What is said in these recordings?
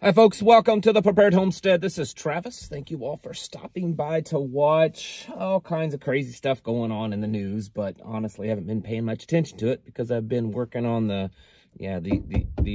Hi folks, welcome to the Prepared Homestead. This is Travis. Thank you all for stopping by to watch all kinds of crazy stuff going on in the news, but honestly I haven't been paying much attention to it because I've been working on the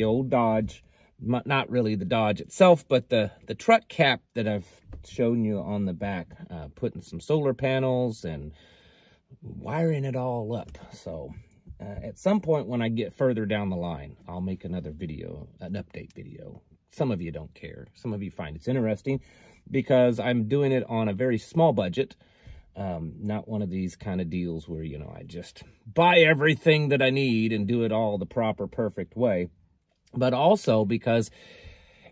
old Dodge. Not really the Dodge itself, but the truck cap that I've shown you on the back, putting some solar panels and wiring it all up. So at some point when I get further down the line, I'll make another video, an update video. Some of you don't care. Some of you find it's interesting because I'm doing it on a very small budget. Not one of these kind of deals where, you know, I just buy everything that I need and do it all the proper, perfect way. But also because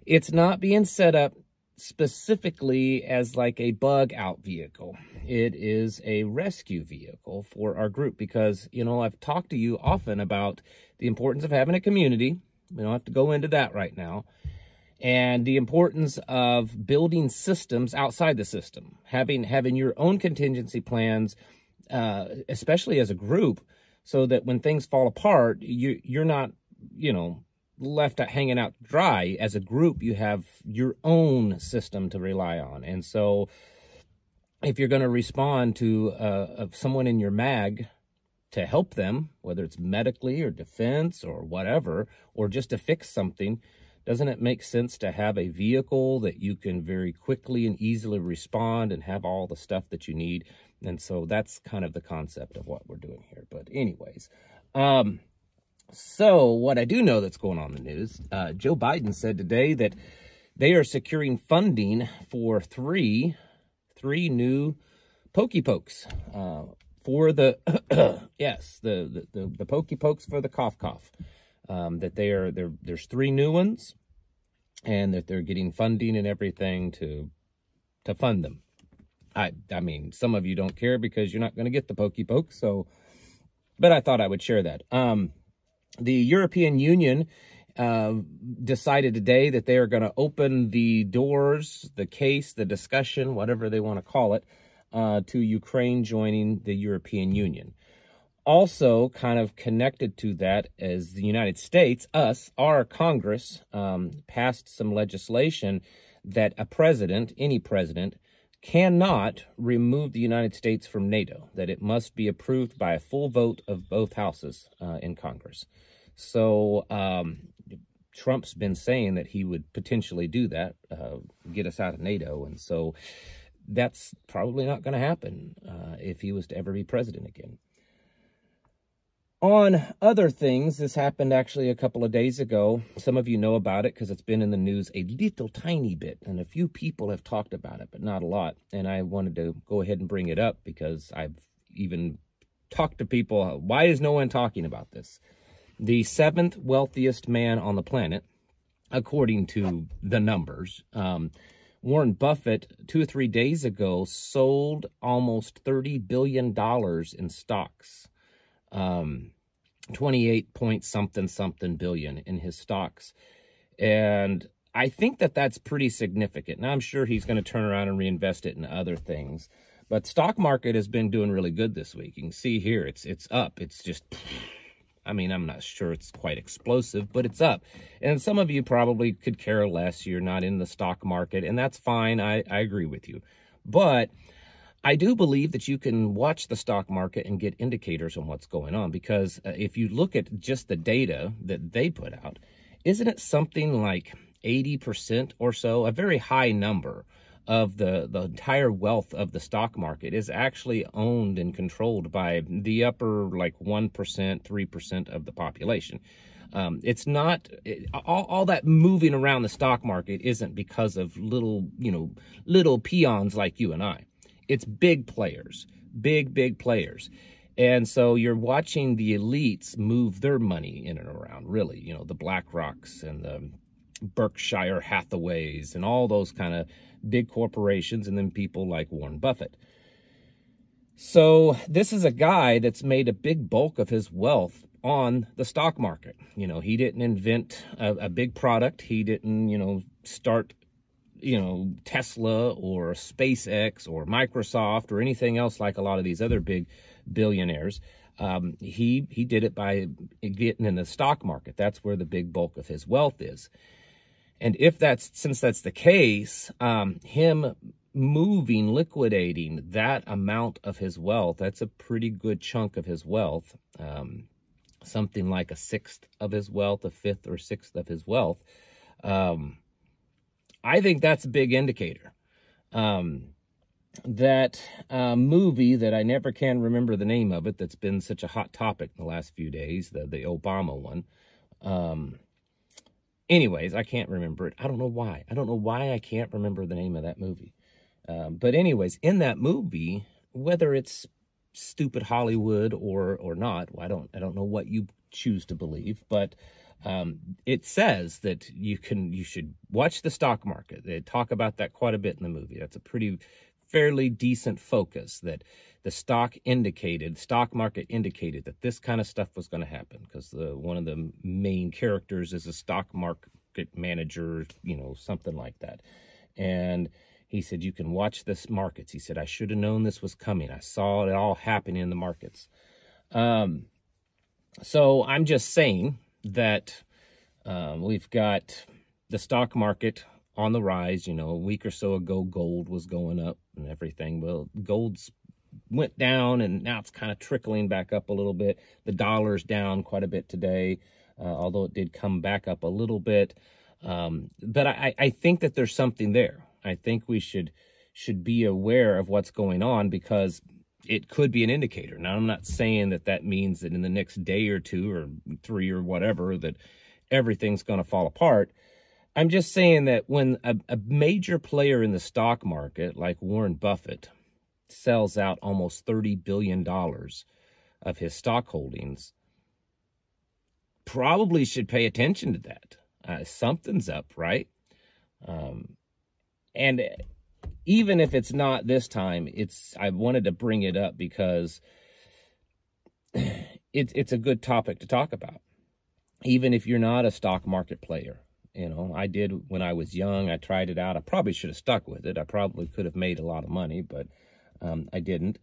it's not being set up specifically as like a bug out vehicle. It is a rescue vehicle for our group because, you know, I've talked to you often about the importance of having a community. We don't have to go into that right now. And the importance of building systems outside the system, having your own contingency plans, especially as a group, so that when things fall apart, you're not, you know, left hanging out dry. As a group, you have your own system to rely on. And so if you're going to respond to someone in your mag to help them, whether it's medically or defense or whatever, or just to fix something, doesn't it make sense to have a vehicle that you can very quickly and easily respond and have all the stuff that you need? And so that's kind of the concept of what we're doing here. But anyways, so what I do know that's going on in the news, Joe Biden said today that they are securing funding for three new pokey pokes for the yes, the pokey pokes for the cough. That there's three new ones, and that they're getting funding and everything to fund them. I mean, some of you don't care because you're not going to get the pokey poke, so, but I thought I would share that. The European Union decided today that they are going to open the doors, the case, the discussion, whatever they want to call it, to Ukraine joining the European Union. Also, kind of connected to that, as the United States, our Congress, passed some legislation that a president, any president, cannot remove the United States from NATO, that it must be approved by a full vote of both houses in Congress. So Trump's been saying that he would potentially do that, get us out of NATO, and so that's probably not going to happen if he was to ever be president again. On other things, this happened actually a couple of days ago. Some of you know about it because it's been in the news a little tiny bit, and a few people have talked about it, but not a lot. And I wanted to go ahead and bring it up because I've even talked to people. Why is no one talking about this? The 7th wealthiest man on the planet, according to the numbers, Warren Buffett, 2 or 3 days ago, sold almost $30 billion in stocks. 28 point something billion in his stocks. And I think that that's pretty significant. Now, I'm sure he's going to turn around and reinvest it in other things. But stock market has been doing really good this week. You can see here, it's up. It's just, I mean, I'm not sure it's quite explosive, but it's up. And some of you probably could care less. You're not in the stock market, and that's fine. I agree with you. But I do believe that you can watch the stock market and get indicators on what's going on, because if you look at just the data that they put out, isn't it something like 80% or so, a very high number of the entire wealth of the stock market is actually owned and controlled by the upper like 1%, 3% of the population. It's not, all that moving around the stock market isn't because of little peons like you and I. It's big players, big players. And so you're watching the elites move their money in and around, really, you know, the BlackRocks and the Berkshire Hathaways and all those kind of big corporations, and then people like Warren Buffett. So this is a guy that's made a big bulk of his wealth on the stock market. You know, he didn't invent a big product. He didn't, you know, start Tesla or SpaceX or Microsoft or anything else like a lot of these other big billionaires. He did it by getting in the stock market. That's where the big bulk of his wealth is. And since that's the case, him liquidating that amount of his wealth, that's a pretty good chunk of his wealth, something like a sixth of his wealth, a fifth or sixth of his wealth. I think that's a big indicator. That movie that I never can remember the name of it, that's been such a hot topic in the last few days, the Obama one. Anyways, I can't remember it. I don't know why. I don't know why I can't remember the name of that movie. But anyways, in that movie, whether it's stupid Hollywood or not, I don't know what you choose to believe, but it says that you should watch the stock market. They talk about that quite a bit in the movie. That's a fairly decent focus, that the stock market indicated that this kind of stuff was going to happen, because one of the main characters is a stock market manager, something like that. And he said, you can watch this markets. He said, I should have known this was coming. I saw it all happening in the markets. So I'm just saying that we've got the stock market on the rise. A week or so ago, gold was going up and everything. Well, gold's went down, and now it's kind of trickling back up a little bit. The dollar's down quite a bit today, although it did come back up a little bit. But I think that there's something there. I think we should be aware of what's going on, because it could be an indicator. Now, I'm not saying that means that in the next day or 2 or 3 or whatever that everything's going to fall apart. I'm just saying that when a major player in the stock market, like Warren Buffett, sells out almost $30 billion of his stock holdings, probably should pay attention to that. Something's up, right? And even if it's not this time, I wanted to bring it up because it's a good topic to talk about. Even if you're not a stock market player. I did when I was young. I tried it out. I probably should have stuck with it. I probably could have made a lot of money, but I didn't.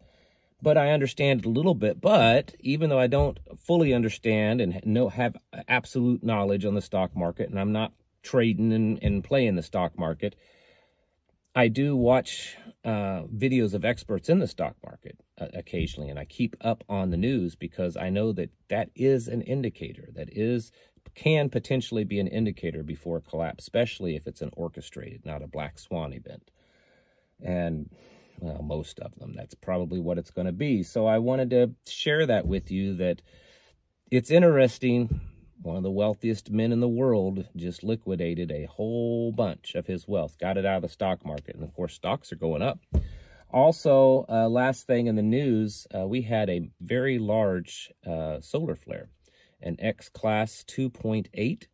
But I understand it a little bit. But even though I don't fully understand and have absolute knowledge on the stock market, and I'm not trading and playing the stock market, I do watch videos of experts in the stock market occasionally, and I keep up on the news, because I know that is an indicator. Can potentially be an indicator before a collapse, especially if it's an orchestrated, not a black swan event. And, well, most of them, that's probably what it's going to be. So I wanted to share that with you, that it's interesting. One of the wealthiest men in the world just liquidated a whole bunch of his wealth, got it out of the stock market. And, of course, stocks are going up. Also, last thing in the news, we had a very large solar flare, an X-Class 2.8.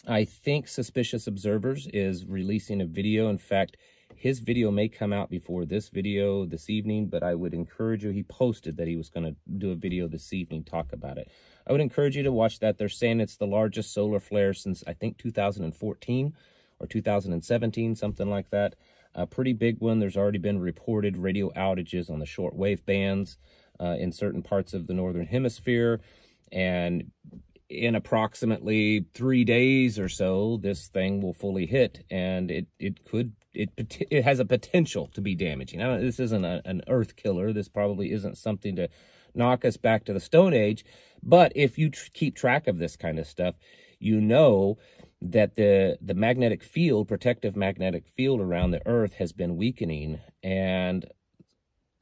I think Suspicious Observers is releasing a video. In fact, his video may come out before this video this evening, but I would encourage you, he posted that he was going to do a video this evening, talk about it. I would encourage you to watch that. They're saying it's the largest solar flare since, I think, 2014 or 2017, something like that. A pretty big one. There's already been reported radio outages on the shortwave bands in certain parts of the Northern Hemisphere. And in approximately 3 days or so, this thing will fully hit, and it has a potential to be damaging. Now, this isn't an earth killer. This probably isn't something to knock us back to the Stone Age. But if you keep track of this kind of stuff, you know that the magnetic field, protective magnetic field around the Earth has been weakening, and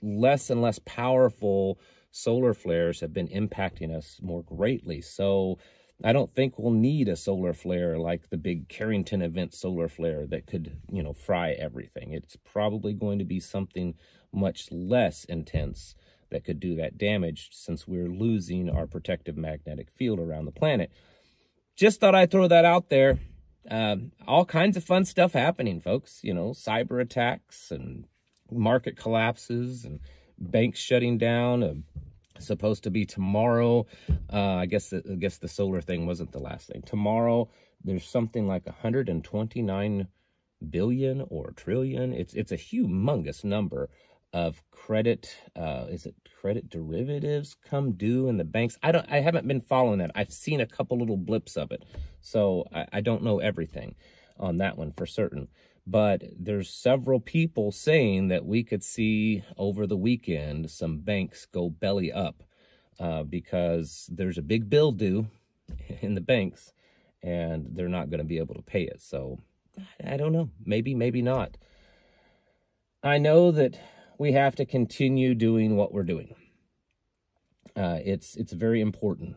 less powerful solar flares have been impacting us more greatly. So I don't think we'll need a solar flare like the big Carrington event solar flare that could, fry everything. It's probably going to be something much less intense that could do that damage, since we're losing our protective magnetic field around the planet. Just thought I'd throw that out there. All kinds of fun stuff happening, folks. Cyber attacks and market collapses and banks shutting down. Supposed to be tomorrow. I guess the solar thing wasn't the last thing. Tomorrow, there's something like 129 billion or trillion. It's a humongous number of credit, is it credit derivatives come due in the banks? I haven't been following that. I've seen a couple little blips of it, so I don't know everything on that one for certain. But there's several people saying that we could see over the weekend some banks go belly up because there's a big bill due in the banks and they're not going to be able to pay it. So I don't know, maybe, maybe not. I know that we have to continue doing what we're doing. It's very important.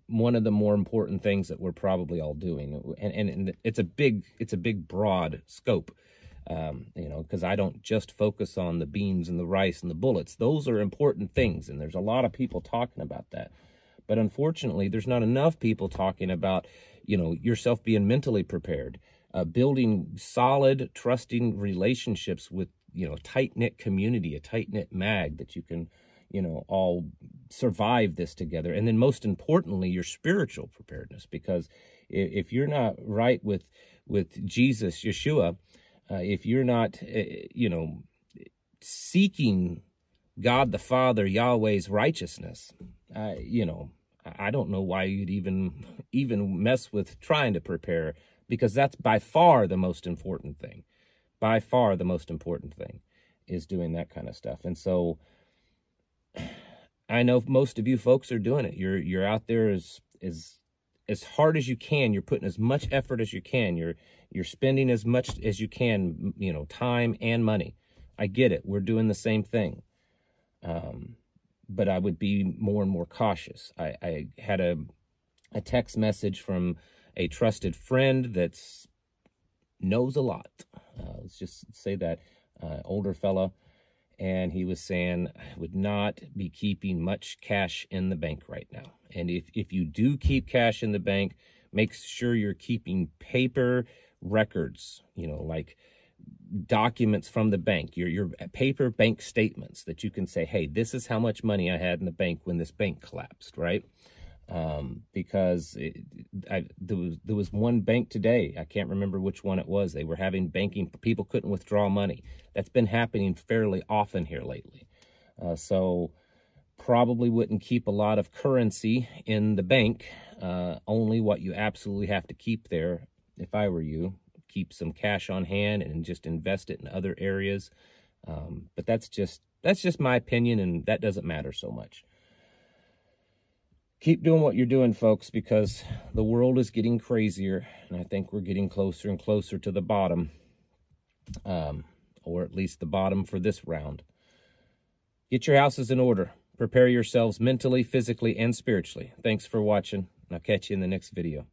One of the more important things that we're probably all doing, and it's a big broad scope, you know, because I don't just focus on the beans and the rice and the bullets. Those are important things, and there's a lot of people talking about that. But unfortunately, there's not enough people talking about, you know, yourself being mentally prepared, building solid, trusting relationships with, you know, a tight-knit community, a tight-knit mag that you can, you know, all survive this together. And then most importantly, your spiritual preparedness, because if you're not right with Jesus, Yeshua, if you're not, you know, seeking God the Father, Yahweh's righteousness, you know, I don't know why you'd even mess with trying to prepare, because that's by far the most important thing. By far the most important thing is doing that kind of stuff. And so I know most of you folks are doing it. You're out there as hard as you can. You're putting as much effort as you can. You're spending as much as you can, you know, time and money. I get it. We're doing the same thing. But I would be more and more cautious. I had a text message from a trusted friend that knows a lot. Let's just say that, older fella. And he was saying, I would not be keeping much cash in the bank right now. And if you do keep cash in the bank, make sure you're keeping paper records, you know, like documents from the bank, your paper bank statements that you can say, hey, this is how much money I had in the bank when this bank collapsed, right? Because there was one bank today, I can't remember which one it was, they were having banking, people couldn't withdraw money. That's been happening fairly often here lately. So probably wouldn't keep a lot of currency in the bank, only what you absolutely have to keep there. If I were you, keep some cash on hand and just invest it in other areas. But that's just my opinion, and that doesn't matter so much. Keep doing what you're doing, folks, because the world is getting crazier, and I think we're getting closer and closer to the bottom, or at least the bottom for this round. Get your houses in order. Prepare yourselves mentally, physically, and spiritually. Thanks for watching, and I'll catch you in the next video.